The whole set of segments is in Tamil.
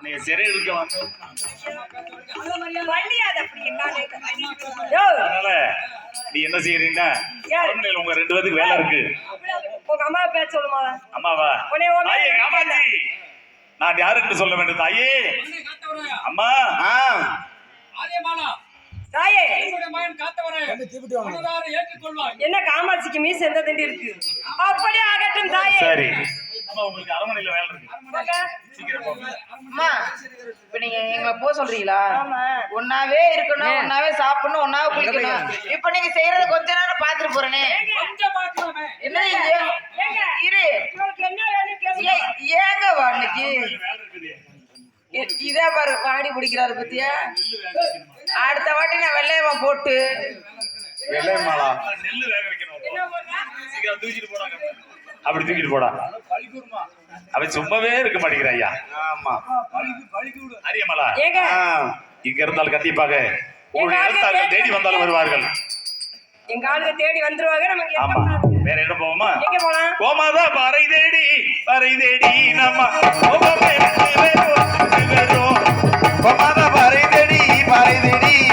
நீங்க சிறை எடுக்க வந்து அதனால நீ என்ன செய்யறீங்கன்னா உங்க 2 பேருக்கு வேலை இருக்கு. உங்க அம்மா பேச சொல்லுமா? அம்மாவா? தாயே காமாட்சி, நான் யாருக்கு சொல்ல வேண்டும் தாயே? அம்மா தாயே, என்ன காமாட்சிக்கு மீச எந்த தண்டி இருக்கு? அப்படியே ஆகட்டும் தாயே. சரி, உங்களுக்கு அரண்மனையில வேலை இருக்கு. அம்மா, இப்ப நீங்க எங்களை போக சொல்றீங்களா? ஒன்னாவே இருக்கணும், ஒன்னாவே சாப்பிடணும், ஒன்னாவே குளிக்கணும். இப்ப நீங்க செய்யறத கொஞ்ச நேரம் பாத்துட்டு போறேனே. என்ன இரு ஏங்க வா இன்னைக்கு இதே பாரு வாடி பிடிக்கிறாரு பத்தியா. அடுத்த வாட்டி நான் வெள்ளையமா போட்டு வெள்ளையம்மாளா நெல்லு வேக வைக்கணும். சீக்கிரம் தூக்கிட்டு போடாங்க. அப்படி தூக்கிட்டு போடா. அவன் சும்மாவே இருக்க மாட்டேங்கிறான் ஐயா. ஆமா அரியமலா, இங்க இருந்தால் கண்டிப்பாக உங்களுடைய எழுத்தாளர்கள் தேடி வந்தாலும் வருவார்கள். எங்க ஆளுங்க தேடி வந்துருவாங்க. நமக்கு ஆமா, வேற என்ன போவோமா? எங்க போலாம்? கோமாதா பாறை தேடி நம்ம கோமாதா பாறை தேடி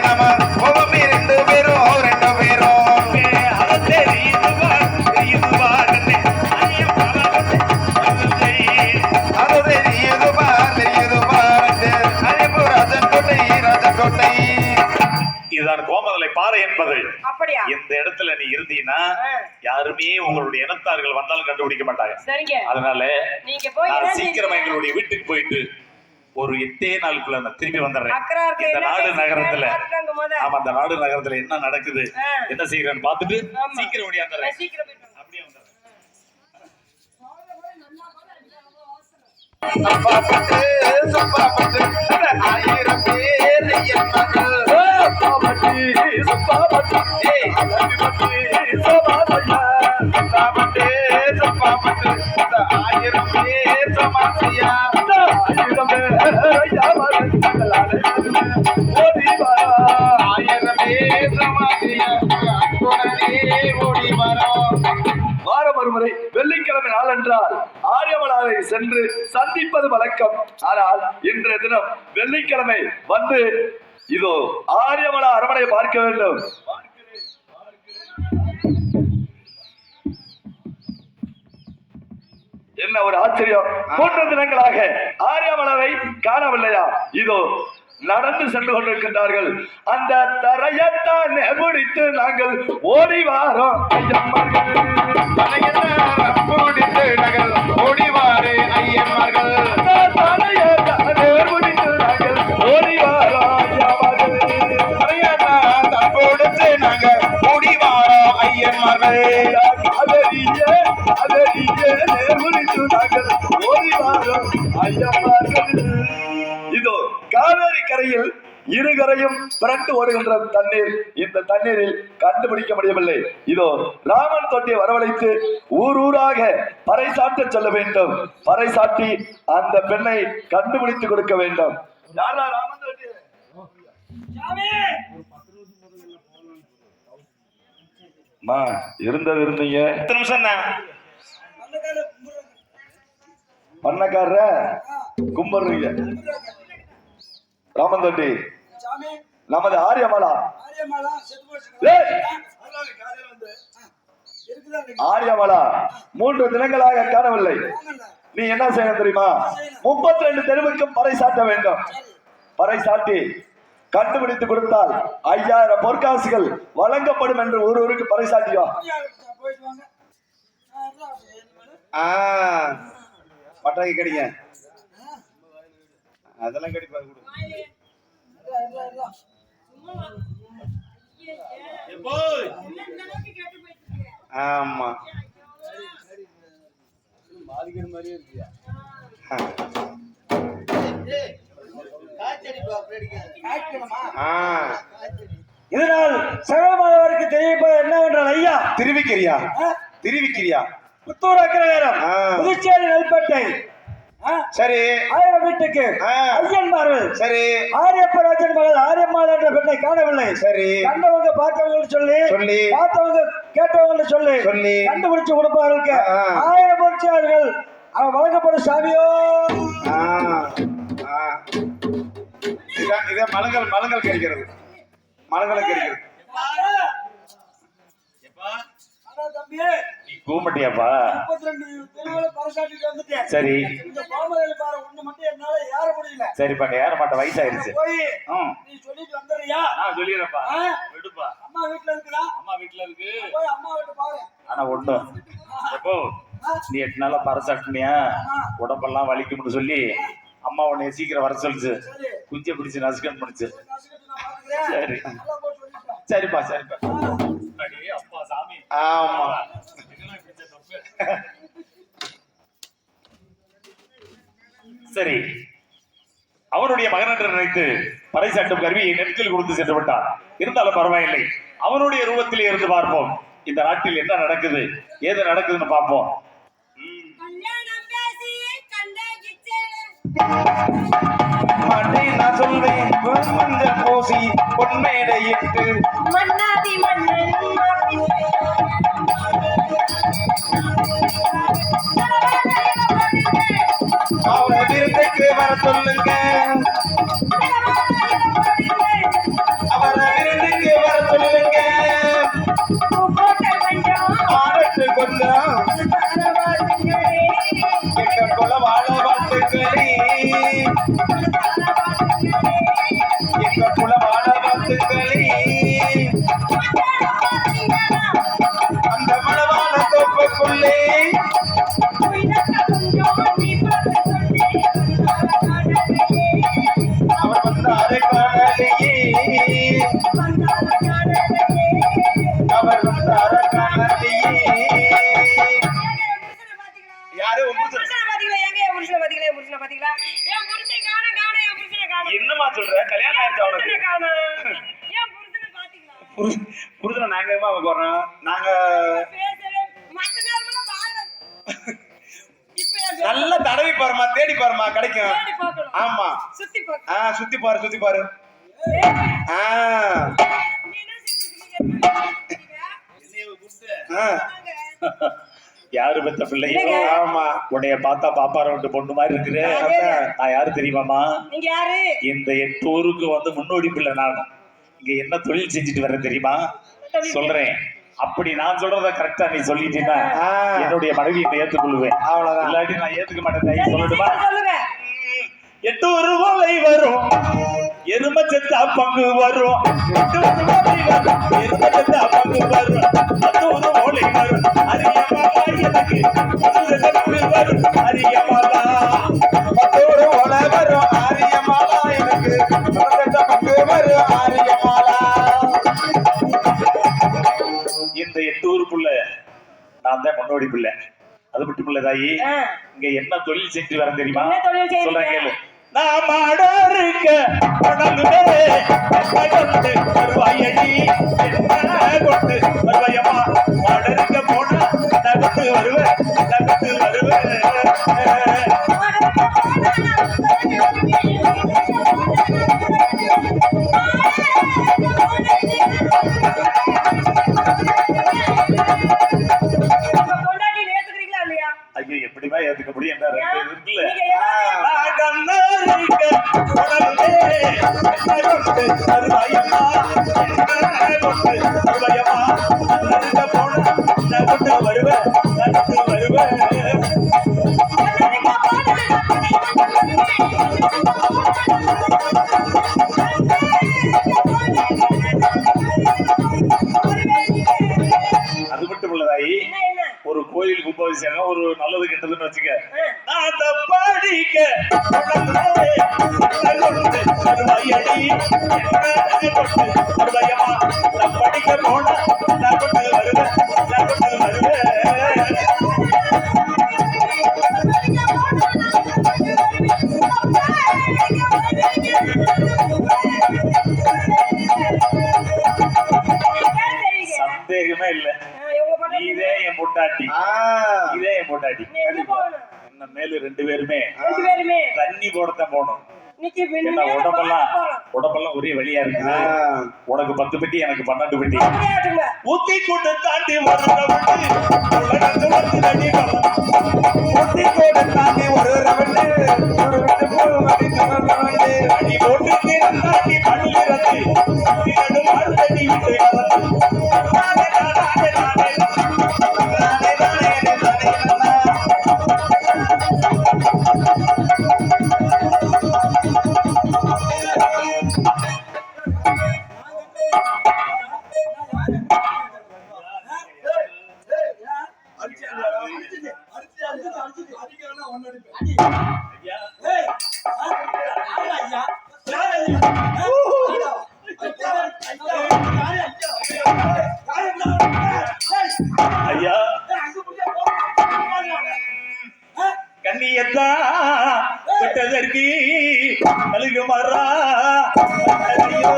நம்ம கோபமே 2 பேரும் அதை தேடி இதுதான் கோமதலை பாறை என்பது. அப்படியா? இந்த இடத்துல நீ இருந்தீன்னா யாருமே உங்களுடைய இனத்தார்கள் வந்தாலும் கண்டுபிடிக்க மாட்டாங்க. சரிங்க. அதனால நீங்க போய் சீக்கிரமா எங்களுடைய வீட்டுக்கு போயிட்டு ஒரு 8 நாளுக்குள்ள நான் திரும்பி வந்துடுறேன். இந்த நாடு நகரத்துல அந்த நாடு நகரத்துல என்ன நடக்குது, என்ன செய்யறேன்னு பார்த்துட்டு சீக்கிரம் ஓடியாந்துறேன். அப்படியே வந்துடுறேன். வாரம் ஒருமுறை வெள்ளிக்கிழமை நாள் என்றால் ஆரியமலாவை சென்று சந்திப்பது வழக்கம். ஆனால் இன்றைய தினம் வெள்ளிக்கிழமை வந்து இதோ ஆரியமலா அரண்மனை பார்க்க வேண்டும். என்ன ஒரு ஆச்சரியம்! 3 தினங்களாக ஆரியமலாவை காணவில்லையா? இதோ நடந்து சென்று கொண்டிருக்கின்றார்கள். அந்த தரையத்தான் பிடித்து நாங்கள் ஓடி வாரோம். ஓடிவாரு ஐயன்மார்கள் பிடித்து நாங்கள் ஓடி வாரோம். நாங்கள் ஓடி வாரோம் ஐயன்மார்கள் பிடித்து நாங்கள் ஓடி வாரோம் ஐயன்மார்கள். இதோ காவேரி கரையில் இருகரையும் புரண்டு ஓடுகின்ற தண்ணீர். இந்த தண்ணீரில் கண்டுபிடிக்க முடியவில்லை. இதோ ராமன் தொட்டியை வரவழைத்து ஊராக பறைசாட்ட சொல்ல வேண்டும். பறைசாட்டி அந்த பெண்ணை கண்டுபிடித்து கொடுக்க வேண்டும். ராமன் தொட்டி இருந்தது இருந்தீங்க. எத்தனை நிமிஷம் பண்ணக்கார கும்புறீங்க. ராமன் தொட்டி நமது ஆரியமலா. ஆரியமலா 3 தினங்களாக காணவில்லை. நீ என்ன செய்யணும் தெரியுமா? 32 தெருவுக்கும் பறை சாட்ட வேண்டும். பறை சாட்டி கண்டுபிடித்து கொடுத்தால் 5000 பொற்காசுகள் வழங்கப்படும் என்று ஊருக்கு பறை சாட்டியோ. பட்டாக்கி கடிங்க, அதெல்லாம் கடிப்பா. ஆமா இதனால் சகலமானவருக்கு தெரிவிப்பது என்னவென்றால், ஐயா திருவிக்கிரியா புத்தூர் அக்கரநேரம் புதுச்சேரி நெல்பேட்டை சரி 1000 வீட்டுக்கு ஐயன்மார்கள் சரி ஆரியப்பராஜன் மகள் ஆரியம்மாள் என்ற பெண்ணை காணவில்லை. சரி கண்டவங்க பார்த்தவங்க சொல்லி பார்த்தவங்க கேட்டவங்க சொல்லி கண்டுபிடிச்சு கொடுப்பார்களுக்கு 1000 பொற்காசுகள் வழங்கப்படும். சாமியோ இதே மலங்கள் கிடைக்கிறது மலங்களை கிடைக்கிறது ஆனா தம்பி நீ கூமட்டியாப்பா 32 தெருவுல பரசாட்டிட்டு வந்துட்டேன். சரி இந்த பாமரையில பாரு ஒண்ணு மட்டும் என்னால ஏற முடியல. சரிப்பா ஏற மாட்ட வயசாயிருச்சு போய் ம் நீ சொல்லிட்டு வந்துடுறியா? நான் சொல்லிடுறேன்ப்பா ஆ? விடுப்பா அம்மா வீட்டுல இருக்குதா? அம்மா வீட்டுல இருக்கு போய் அம்மா வீட்டு பாரு. ஆனா ஒண்ணு எப்போ நீ 8 நாளா பறசாட்டினியா உடம்பெல்லாம் வலிக்கும்னு சொல்லி அம்மா உன்னைய சீக்கிரம் வர சொல்லுச்சு சரி. குஞ்சை பிடிச்சு நசுக்கன் பண்ணுச்சு நசுக்கிட்டு நான் பாத்துக்கிறேன். சரி நல்லா போய் சொல்லிட்டேன். சரிப்பா சரிப்பா அடே அப்பா சாமி ஆமா இதெல்லாம் பிடிச்ச தப்பு. சரி அவனுடைய மகன் என்று நினைத்து பறைசாட்டும் கருவியை நெற்றில் கொடுத்து சென்று விட்டான். இருந்தாலும் பரவாயில்லை, அவனுடைய ரூபத்திலே இருந்து பார்ப்போம். இந்த நாட்டில் என்ன நடக்குது ஏது நடக்குதுன்னு பார்ப்போம். மாட்டே நான் சொல்வேன் மஞ்சள் பூசி பொன்மேடையிட்டு மன்னாதி மன்னன் அவரை விருந்துக்கு வர சொல்லுங்க அவரை விருந்துக்கு வர சொல்லுங்க ஆரட்டு கொஞ்சம் எங்க குல வாழ வாழ்த்துக்களே எங்க குல வாழ வாழ்த்துக்களே அந்த மலவான தோப்புக்குள்ளே அவர் வந்தாரை காணலையே அவர் வந்தாரை காணலையே யாரு உன் புருஷன்? என்னம்மா சொல்ற கல்யாணம் ஆயிடுச்சு அவனுக்கு புருஷனை நாங்க எங்க அவங்க போறோம் நாங்க நல்லா தடவி பாருமா தேடி பாருமா கிடைக்கும் ஆமா சுத்தி பாரு யாரு பெத்த பிள்ளை ஆமா உன்னைய பார்த்தா பாப்பார விட்டு பொண்ணு மாதிரி இருக்கிற நான் யாரு தெரியுமாமா? நீங்க யாரு? இந்த 8 ஊருக்கு வந்து முன்னோடி பிள்ளை நான். இங்க என்ன தொழில் செஞ்சுட்டு வரேன் தெரியுமா? சொல்றேன். அப்படி நான் சொல்றத கரெக்டா நீ சொல்லிட்டீங்கன்னா என்னுடைய மனைவியை ஏத்துக்கொள்வேன். அவ்வளவுதான். இல்லாட்டி நான் ஏத்துக்க மாட்டேன். சொல்லட்டுமா? சொல்லுங்க. 8 ரூபாய் வரும் எருமச்சத்தா பங்கு வரும் 8 ரூபாய் வரும் எருமச்சத்தா பங்கு வரும் 10 ரூபாய் வரும் அரியமாலா எனக்கு பங்கு வரும் அரியமாலா 10 ரூபாய் வரும் ஆரியமாலா எனக்கு பங்கு வரும் ஆரியமாலா. இந்த 8 ஊருக்குள்ள நான் தான் முன்னோடி பிள்ளை. அது மட்டும் இல்ல தாயி, இங்க என்ன தொழில் செஞ்சு வரேன் தெரியுமா? என்ன தொழில் செய்றீங்க? சொல்றேன் கேளு. நான் மாடருக்க பணலுதே கொண்டு வருவாயடி என்ன கொண்டு வருவாயம்மா மாடருக்க போனா நகத்து வருவேன் நகத்து வருவேன். ஐயோ எப்படிமா ஏத்துக்க முடியும்? என்ன ரெண்டு இருக்குல்ல அது மட்டும் இல்லதாயி, ஒரு கோயில் கும்பாபிஷேகம் ஒரு நல்லது கெட்டதுன்னு வச்சுக்க, நான் படிக்க படிக்க போனா நான் கொண்டு வருவேன் நான் கொண்டு வருவேன். சந்தேகமே இல்ல, இதே என் பொட்டாட்டி இதே என் பொட்டாட்டி. என்ன மேல 2 பேருமே தண்ணி போடத்தான் போகணும். என்ன உடம்பெல்லாம் ஒரே வழியா இருக்குது. உனக்கு 10 பெட்டி எனக்கு 12 பெட்டி ஊத்தி கொண்டு தாண்டி ஊத்தி கொண்டு தாண்டி ஒரு ரவுண்டு ஐயா கண்ணியத்தான் தொட்டதற்கு கழுகு மரா ஐயோ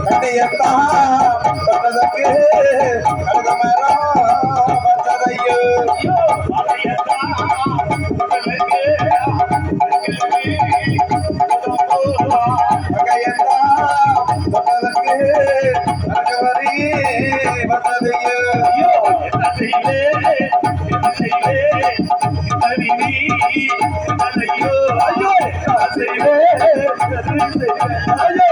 கண்ணியத்தான் தொட்டதற்கு கழுகுமரம் வந்ததையோ. அதையத்தான் தொட்டதற்கு வகையத்தான் தொட்டதற்கு கழுகுமரி வந்ததையோ. என்ன செய்வே என்ன செய்வே ஐயோ ஐயோ என்ன செய்வே என்ன செய்வே ஐயோ